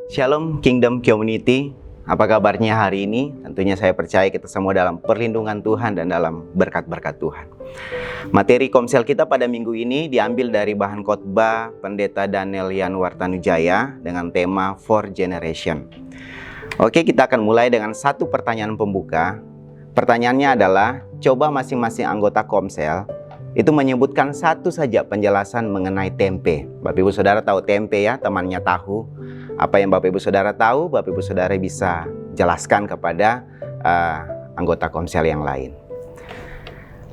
Shalom Kingdom Community, apa kabarnya hari ini? Tentunya saya percaya kita semua dalam perlindungan Tuhan dan dalam berkat-berkat Tuhan. Materi komsel kita pada minggu ini diambil dari bahan khotbah Pendeta Daniel Yanuar Tanujaya dengan tema For Generation. Oke, kita akan mulai dengan satu pertanyaan pembuka. Pertanyaannya adalah, coba masing-masing anggota komsel itu menyebutkan satu saja penjelasan mengenai tempe. Bapak Ibu Saudara tahu tempe ya, temannya tahu. Apa yang Bapak Ibu Saudara tahu, Bapak Ibu Saudara bisa jelaskan kepada anggota komsel yang lain.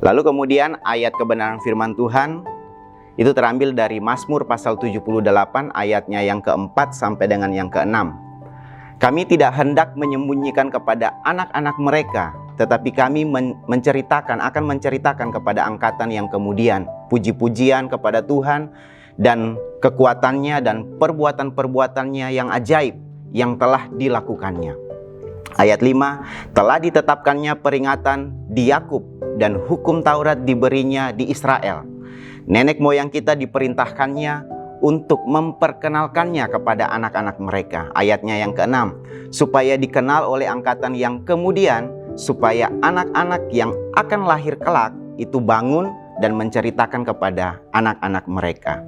Lalu kemudian ayat kebenaran firman Tuhan itu terambil dari Mazmur pasal 78 ayatnya yang keempat sampai dengan yang keenam. Kami tidak hendak menyembunyikan kepada anak-anak mereka, tetapi kami akan menceritakan kepada angkatan yang kemudian puji-pujian kepada Tuhan dan kekuatannya dan perbuatan-perbuatannya yang ajaib yang telah dilakukannya. Ayat 5, telah ditetapkannya peringatan di Yakub dan hukum Taurat diberinya di Israel. Nenek moyang kita diperintahkannya untuk memperkenalkannya kepada anak-anak mereka. Ayatnya yang ke-6, supaya dikenal oleh angkatan yang kemudian, supaya anak-anak yang akan lahir kelak itu bangun dan menceritakan kepada anak-anak mereka.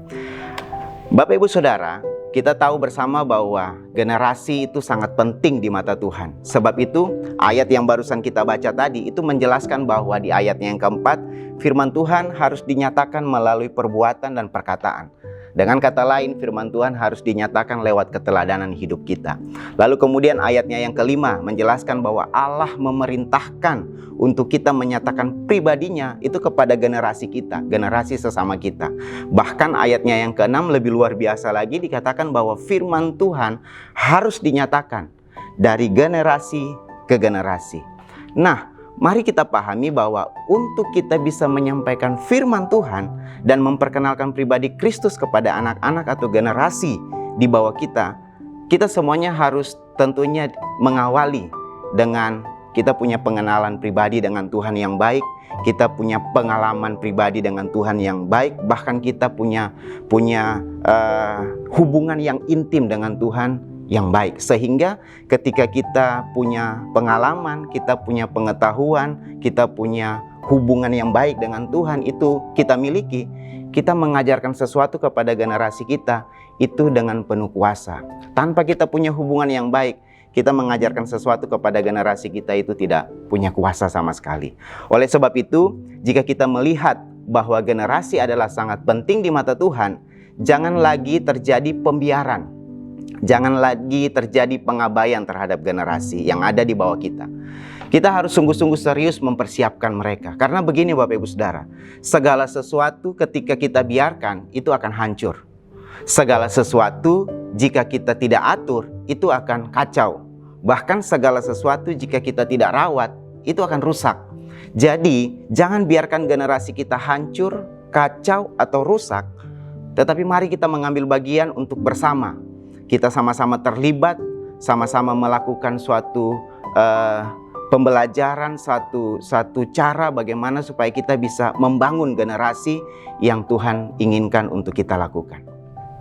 Bapak Ibu Saudara, kita tahu bersama bahwa generasi itu sangat penting di mata Tuhan. Sebab itu ayat yang barusan kita baca tadi itu menjelaskan bahwa di ayatnya yang keempat, firman Tuhan harus dinyatakan melalui perbuatan dan perkataan. Dengan kata lain, firman Tuhan harus dinyatakan lewat keteladanan hidup kita. Lalu kemudian ayatnya yang kelima menjelaskan bahwa Allah memerintahkan untuk kita menyatakan pribadinya itu kepada generasi kita, generasi sesama kita. Bahkan ayatnya yang keenam lebih luar biasa lagi, dikatakan bahwa firman Tuhan harus dinyatakan dari generasi ke generasi. Nah, mari kita pahami bahwa untuk kita bisa menyampaikan firman Tuhan dan memperkenalkan pribadi Kristus kepada anak-anak atau generasi di bawah kita, kita semuanya harus tentunya mengawali dengan kita punya pengenalan pribadi dengan Tuhan yang baik, kita punya pengalaman pribadi dengan Tuhan yang baik, bahkan kita punya hubungan yang intim dengan Tuhan yang baik. Sehingga ketika kita punya pengalaman, kita punya pengetahuan, kita punya hubungan yang baik dengan Tuhan itu kita miliki, kita mengajarkan sesuatu kepada generasi kita itu dengan penuh kuasa. Tanpa kita punya hubungan yang baik, kita mengajarkan sesuatu kepada generasi kita itu tidak punya kuasa sama sekali. Oleh sebab itu, jika kita melihat bahwa generasi adalah sangat penting di mata Tuhan, jangan lagi terjadi pembiaran. Jangan lagi terjadi pengabaian terhadap generasi yang ada di bawah kita. Kita harus sungguh-sungguh serius mempersiapkan mereka. Karena begini Bapak Ibu Saudara, segala sesuatu ketika kita biarkan itu akan hancur. Segala sesuatu jika kita tidak atur itu akan kacau. Bahkan segala sesuatu jika kita tidak rawat itu akan rusak. Jadi jangan biarkan generasi kita hancur, kacau atau rusak. Tetapi mari kita mengambil bagian untuk bersama. Kita sama-sama terlibat, sama-sama melakukan suatu pembelajaran, satu cara bagaimana supaya kita bisa membangun generasi yang Tuhan inginkan untuk kita lakukan.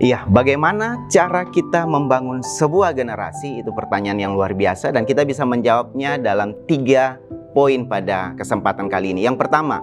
Iya, bagaimana cara kita membangun sebuah generasi? Itu pertanyaan yang luar biasa dan kita bisa menjawabnya dalam 3 poin pada kesempatan kali ini. Yang pertama,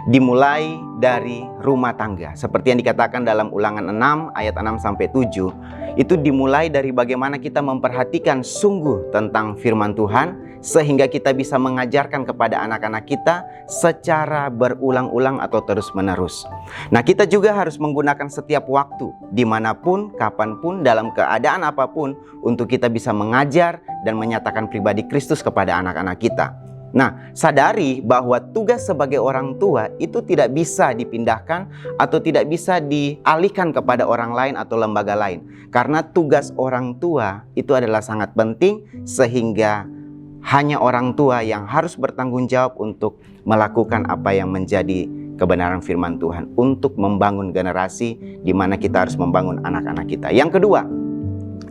dimulai dari rumah tangga. Seperti yang dikatakan dalam Ulangan 6 ayat 6 sampai 7. Itu dimulai dari bagaimana kita memperhatikan sungguh tentang firman Tuhan sehingga kita bisa mengajarkan kepada anak-anak kita secara berulang-ulang atau terus-menerus. Nah, kita juga harus menggunakan setiap waktu, dimanapun, kapanpun, dalam keadaan apapun, untuk kita bisa mengajar dan menyatakan pribadi Kristus kepada anak-anak kita. Nah, sadari bahwa tugas sebagai orang tua itu tidak bisa dipindahkan atau tidak bisa dialihkan kepada orang lain atau lembaga lain. Karena tugas orang tua itu adalah sangat penting sehingga hanya orang tua yang harus bertanggung jawab untuk melakukan apa yang menjadi kebenaran firman Tuhan. Untuk membangun generasi di mana kita harus membangun anak-anak kita. Yang kedua,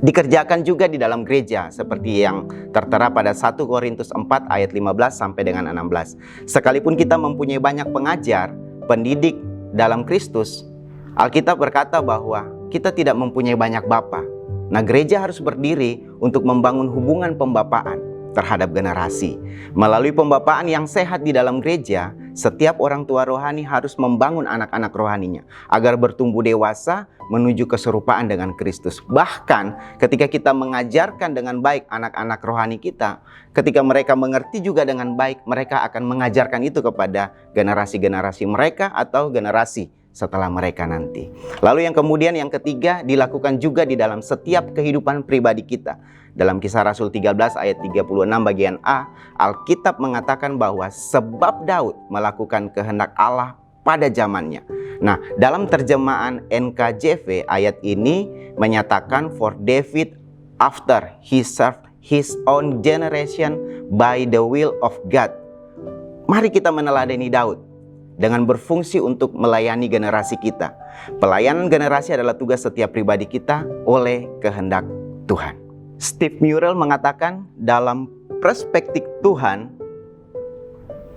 dikerjakan juga di dalam gereja seperti yang tertera pada 1 Korintus 4 ayat 15 sampai dengan 16. Sekalipun kita mempunyai banyak pengajar, pendidik dalam Kristus, Alkitab berkata bahwa kita tidak mempunyai banyak bapa. Nah, gereja harus berdiri untuk membangun hubungan pembapaan terhadap generasi. Melalui pembapaan yang sehat di dalam gereja, setiap orang tua rohani harus membangun anak-anak rohaninya agar bertumbuh dewasa menuju keserupaan dengan Kristus. Bahkan ketika kita mengajarkan dengan baik anak-anak rohani kita, ketika mereka mengerti juga dengan baik, mereka akan mengajarkan itu kepada generasi-generasi mereka atau generasi setelah mereka nanti. Lalu yang ketiga dilakukan juga di dalam setiap kehidupan pribadi kita. Dalam Kisah Rasul 13 ayat 36 bagian A, Alkitab mengatakan bahwa sebab Daud melakukan kehendak Allah pada zamannya. Nah, dalam terjemahan NKJV ayat ini menyatakan for David after he served his own generation by the will of God. Mari kita meneladani Daud dengan berfungsi untuk melayani generasi kita. Pelayanan generasi adalah tugas setiap pribadi kita oleh kehendak Tuhan. Steve Murrell mengatakan, dalam perspektif Tuhan,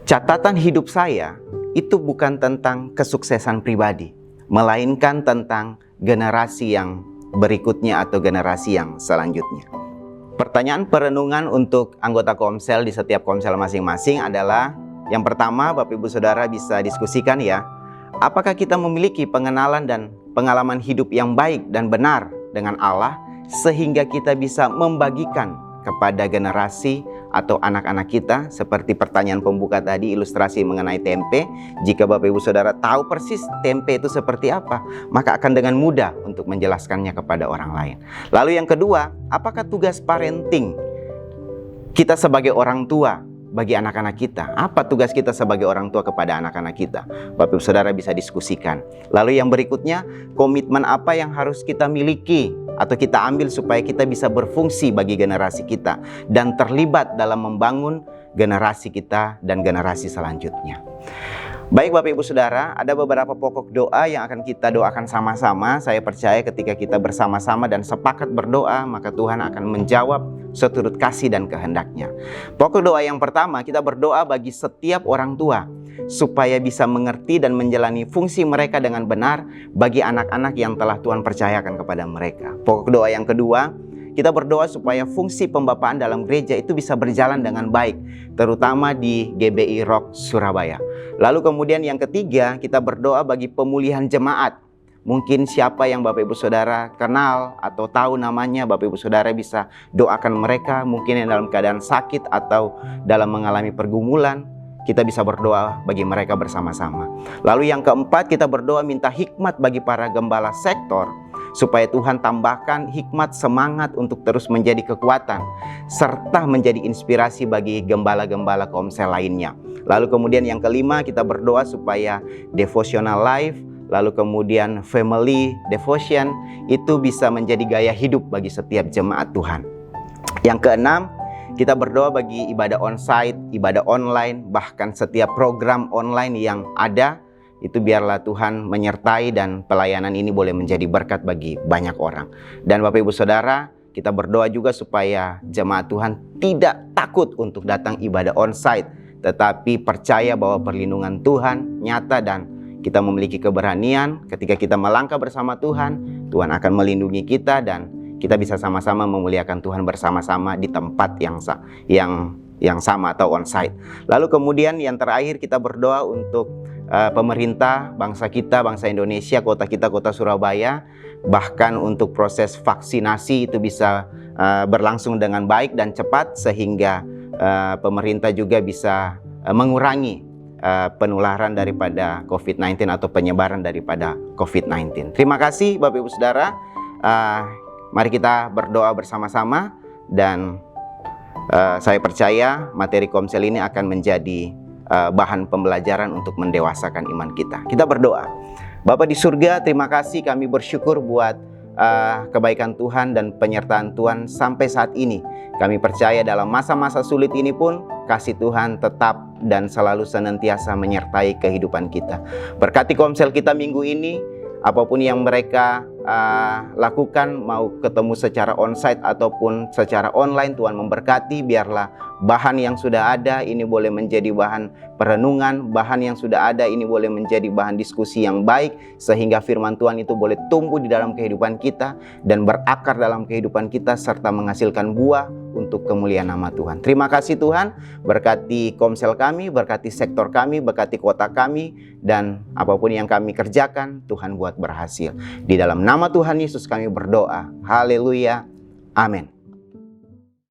catatan hidup saya itu bukan tentang kesuksesan pribadi, melainkan tentang generasi yang berikutnya atau generasi yang selanjutnya. Pertanyaan perenungan untuk anggota komsel di setiap komsel masing-masing adalah, yang pertama, Bapak Ibu Saudara bisa diskusikan ya, apakah kita memiliki pengenalan dan pengalaman hidup yang baik dan benar dengan Allah sehingga kita bisa membagikan kepada generasi atau anak-anak kita? Seperti pertanyaan pembuka tadi, ilustrasi mengenai tempe. Jika Bapak Ibu Saudara tahu persis tempe itu seperti apa, maka akan dengan mudah untuk menjelaskannya kepada orang lain. Lalu yang kedua, apakah tugas parenting kita sebagai orang tua bagi anak-anak kita? Apa tugas kita sebagai orang tua kepada anak-anak kita? Bapak Ibu Saudara bisa diskusikan. Lalu yang berikutnya, komitmen apa yang harus kita miliki atau kita ambil supaya kita bisa berfungsi bagi generasi kita dan terlibat dalam membangun generasi kita dan generasi selanjutnya. Baik Bapak Ibu Saudara, ada beberapa pokok doa yang akan kita doakan sama-sama. Saya percaya ketika kita bersama-sama dan sepakat berdoa, maka Tuhan akan menjawab seturut kasih dan kehendaknya. Pokok doa yang pertama, kita berdoa bagi setiap orang tua supaya bisa mengerti dan menjalani fungsi mereka dengan benar bagi anak-anak yang telah Tuhan percayakan kepada mereka. Pokok doa yang kedua, kita berdoa supaya fungsi pembapaan dalam gereja itu bisa berjalan dengan baik, terutama di GBI Rock Surabaya. Lalu kemudian yang ketiga, kita berdoa bagi pemulihan jemaat. Mungkin siapa yang Bapak Ibu Saudara kenal atau tahu namanya, Bapak Ibu Saudara bisa doakan mereka. Mungkin yang dalam keadaan sakit atau dalam mengalami pergumulan, kita bisa berdoa bagi mereka bersama-sama. Lalu yang keempat, kita berdoa minta hikmat bagi para gembala sektor, supaya Tuhan tambahkan hikmat, semangat untuk terus menjadi kekuatan, serta menjadi inspirasi bagi gembala-gembala komsel lainnya. Lalu kemudian yang kelima, kita berdoa supaya devotional life, lalu kemudian family devotion, itu bisa menjadi gaya hidup bagi setiap jemaat Tuhan. Yang keenam, kita berdoa bagi ibadah onsite, ibadah online, bahkan setiap program online yang ada, itu biarlah Tuhan menyertai dan pelayanan ini boleh menjadi berkat bagi banyak orang. Dan Bapak Ibu Saudara, kita berdoa juga supaya jemaat Tuhan tidak takut untuk datang ibadah onsite, tetapi percaya bahwa perlindungan Tuhan nyata dan kita memiliki keberanian ketika kita melangkah bersama Tuhan, Tuhan akan melindungi kita dan kita bisa sama-sama memuliakan Tuhan bersama-sama di tempat yang sama atau onsite. Lalu kemudian yang terakhir, kita berdoa untuk pemerintah, bangsa kita, bangsa Indonesia, kota kita, kota Surabaya, bahkan untuk proses vaksinasi itu bisa berlangsung dengan baik dan cepat sehingga pemerintah juga bisa mengurangi penularan daripada COVID-19 atau penyebaran daripada COVID-19. Terima kasih Bapak Ibu Saudara. Mari kita berdoa bersama-sama dan saya percaya materi komsel ini akan menjadi bahan pembelajaran untuk mendewasakan iman kita. Kita berdoa. Bapa di surga, terima kasih, kami bersyukur buat kebaikan Tuhan dan penyertaan Tuhan sampai saat ini. Kami percaya dalam masa-masa sulit ini pun kasih Tuhan tetap dan selalu senantiasa menyertai kehidupan kita. Berkati komsel kita minggu ini, apapun yang mereka lakukan, mau ketemu secara onsite ataupun secara online, Tuhan memberkati. Biarlah bahan yang sudah ada ini boleh menjadi bahan perenungan, bahan yang sudah ada ini boleh menjadi bahan diskusi yang baik, sehingga firman Tuhan itu boleh tumbuh di dalam kehidupan kita dan berakar dalam kehidupan kita, serta menghasilkan buah untuk kemuliaan nama Tuhan. Terima kasih Tuhan, berkati Komsel kami, berkati sektor kami, berkati kota kami, dan apapun yang kami kerjakan, Tuhan buat berhasil. Di dalam nama Tuhan Yesus kami berdoa. Haleluya. Amin.